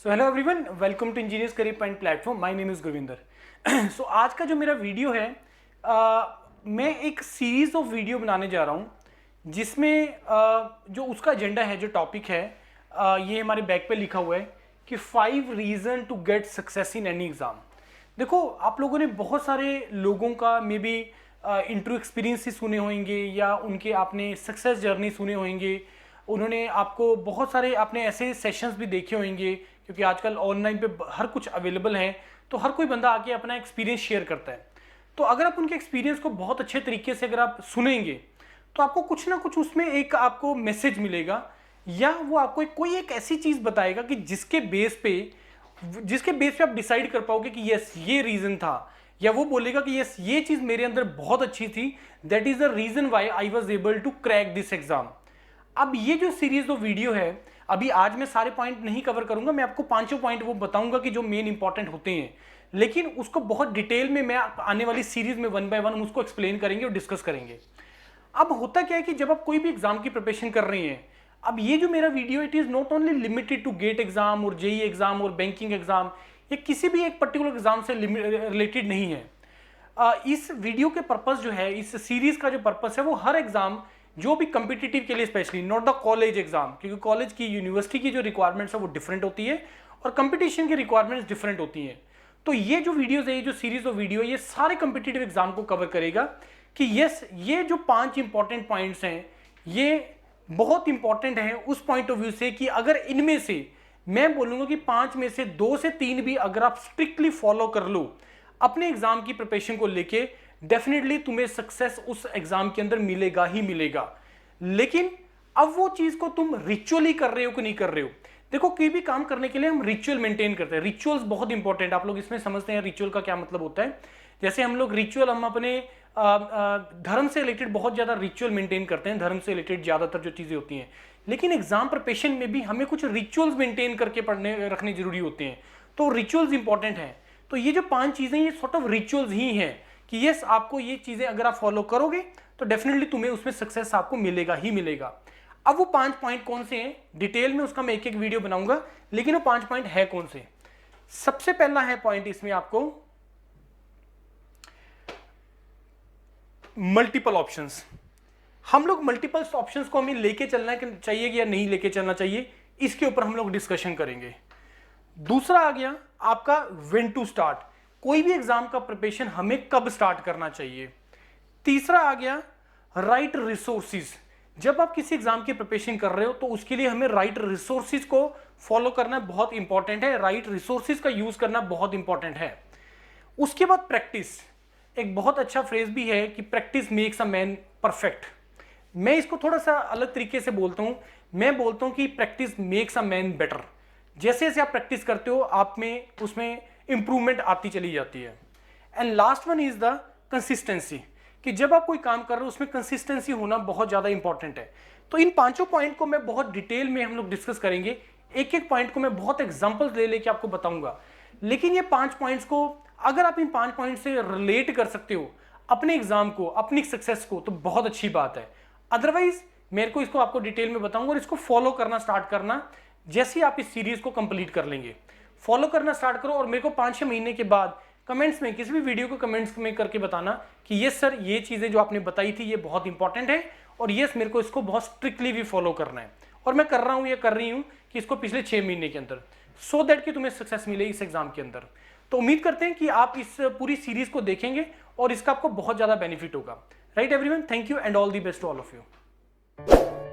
So hello everyone, welcome to engineers career point platform. My name is Gurvinder. So आज का जो मेरा video है, मैं एक सीरीज ऑफ वीडियो बनाने जा रहा हूँ जिसमें जो उसका एजेंडा है, जो टॉपिक है, ये हमारे बैक पे लिखा हुआ है कि 5 reason to get success in any exam. देखो, आप लोगों ने बहुत सारे लोगों का मे बी इंटरव्यू एक्सपीरियंस सुने होंगे या उनके आपने सक्सेस जर्नी सुने होंगे। उन्होंने आपको बहुत सारे आपने ऐसे सेशंस भी देखे होंगे, क्योंकि आजकल ऑनलाइन पे हर कुछ अवेलेबल है, तो हर कोई बंदा आके अपना एक्सपीरियंस शेयर करता है। तो अगर आप उनके एक्सपीरियंस को बहुत अच्छे तरीके से अगर आप सुनेंगे तो आपको कुछ ना कुछ उसमें एक आपको मैसेज मिलेगा, या वो आपको कोई एक ऐसी चीज़ बताएगा कि जिसके बेस पे आप डिसाइड कर पाओगे कि यस ये रीज़न था, या वो बोलेगा कि यस ये चीज़ मेरे अंदर बहुत अच्छी थी, that is the reason why I was able to crack this exam. अब ये जो सीरीज ऑफ वीडियो है, अभी आज मैं सारे पॉइंट नहीं कवर करूंगा, मैं आपको 5 पॉइंट वो बताऊंगा कि जो मेन इंपॉर्टेंट होते हैं, लेकिन उसको बहुत डिटेल में मैं आने वाली सीरीज में 1 बाय 1 हम उसको एक्सप्लेन करेंगे और डिस्कस करेंगे। अब होता क्या है कि जब आप कोई भी एग्जाम की प्रिपरेशन कर रहे हैं, अब ये जो मेरा video, it is not only limited to gate exam और जेई एग्जाम और बैंकिंग एग्जाम, ये किसी भी एक पर्टिकुलर एग्जाम से रिलेटेड नहीं है। इस वीडियो के पर्पस जो है, इस सीरीज का जो पर्पस है, वो हर एग्जाम जो भी कम्पिटिटिव के लिए, specially not the college exam, क्योंकि कॉलेज की यूनिवर्सिटी की जो रिक्वायरमेंट्स है वो डिफरेंट होती है और कंपटीशन की रिक्वायरमेंट्स डिफरेंट होती हैं। तो ये जो वीडियोस है, ये जो सीरीज ऑफ वीडियो, ये सारे कम्पिटिटिव एग्जाम को कवर करेगा कि यस ये जो 5 इंपॉर्टेंट पॉइंट्स हैं ये बहुत इंपॉर्टेंट हैं उस पॉइंट ऑफ व्यू से कि अगर इनमें से मैं बोलूंगा कि 5 में से 2 से 3 भी अगर आप स्ट्रिक्टली फॉलो कर लो अपने एग्जाम की प्रिपरेशन को लेके, डेफिनेटली तुम्हें सक्सेस उस एग्जाम के अंदर मिलेगा ही मिलेगा। लेकिन अब वो चीज को तुम रिचुअली कर रहे हो कि नहीं कर रहे हो। देखो, कोई भी काम करने के लिए हम रिचुअल मेंटेन करते हैं। रिचुअल्स बहुत इंपॉर्टेंट, आप लोग इसमें समझते हैं रिचुअल का क्या मतलब होता है। जैसे हम लोग रिचुअल, हम अपने धर्म से रिलेटेड बहुत ज्यादा रिचुअल मेंटेन करते हैं, धर्म से रिलेटेड ज्यादातर जो चीजें होती हैं, लेकिन एग्जाम प्रिपरेशन में भी हमें कुछ रिचुअल्स मेंटेन करके पढ़ने रखने जरूरी होते हैं। तो रिचुअल्स इंपॉर्टेंट हैं। तो ये जो 5 चीजें, ये सॉर्ट ऑफ रिचुअल्स ही हैं कि यस आपको ये चीजें अगर आप फॉलो करोगे तो डेफिनेटली तुम्हें उसमें सक्सेस आपको मिलेगा ही मिलेगा। अब वो 5 पॉइंट कौन से हैं डिटेल में उसका मैं एक एक वीडियो बनाऊंगा, लेकिन वो 5 पॉइंट है कौन से। सबसे पहला है पॉइंट इसमें आपको मल्टीपल ऑप्शंस। हम लोग मल्टीपल ऑप्शंस को हमें लेके चलना चाहिए या नहीं लेके चलना चाहिए, इसके ऊपर हम लोग डिस्कशन करेंगे। दूसरा आ गया आपका व्हेन टू स्टार्ट, कोई भी एग्जाम का प्रिपरेशन हमें कब स्टार्ट करना चाहिए। तीसरा आ गया राइट रिसोर्सेज, जब आप किसी एग्जाम की प्रिपरेशन कर रहे हो तो उसके लिए हमें राइट रिसोर्सेज को फॉलो करना बहुत इंपॉर्टेंट है, राइट रिसोर्सेज का यूज करना बहुत इंपॉर्टेंट है। उसके बाद प्रैक्टिस, एक बहुत अच्छा फ्रेज भी है कि practice makes a man perfect. मैं इसको थोड़ा सा अलग तरीके से बोलता हूं, मैं बोलता हूं कि practice makes a man better. जैसे जैसे आप प्रैक्टिस करते हो आप में उसमें इंप्रूवमेंट आती चली जाती है। And last one is the consistency, कि जब आप कोई काम कर रहे हो उसमें कंसिस्टेंसी होना बहुत ज्यादा इंपॉर्टेंट है। तो इन 5 पॉइंट को मैं बहुत डिटेल में हम लोग डिस्कस करेंगे, एक एक पॉइंट को मैं बहुत एग्जांपल्स ले लेके आपको बताऊंगा। लेकिन ये 5 पॉइंट्स को अगर आप इन 5 पॉइंट से रिलेट कर सकते हो अपने एग्जाम को, अपनी सक्सेस को, तो बहुत अच्छी बात है। अदरवाइज मेरे को इसको आपको डिटेल में बताऊंगा और इसको फॉलो करना स्टार्ट करना जैसे आप इस सीरीज को कंप्लीट कर लेंगे। फॉलो करना स्टार्ट करो और मेरे को 5-6 महीने के बाद कमेंट्स में, किसी भी वीडियो को कमेंट्स में करके बताना कि यस सर ये चीज़ें जो आपने बताई थी ये बहुत इंपॉर्टेंट है, और यस मेरे को इसको बहुत स्ट्रिक्टली भी फॉलो करना है, और मैं कर रहा हूँ या कर रही हूँ कि इसको पिछले 6 महीने के अंदर, सो दैट कि तुम्हें सक्सेस मिले इस एग्जाम के अंदर। तो उम्मीद करते हैं कि आप इस पूरी सीरीज को देखेंगे और इसका आपको बहुत ज़्यादा बेनिफिट होगा। Right everyone, thank you and all the best to all of you.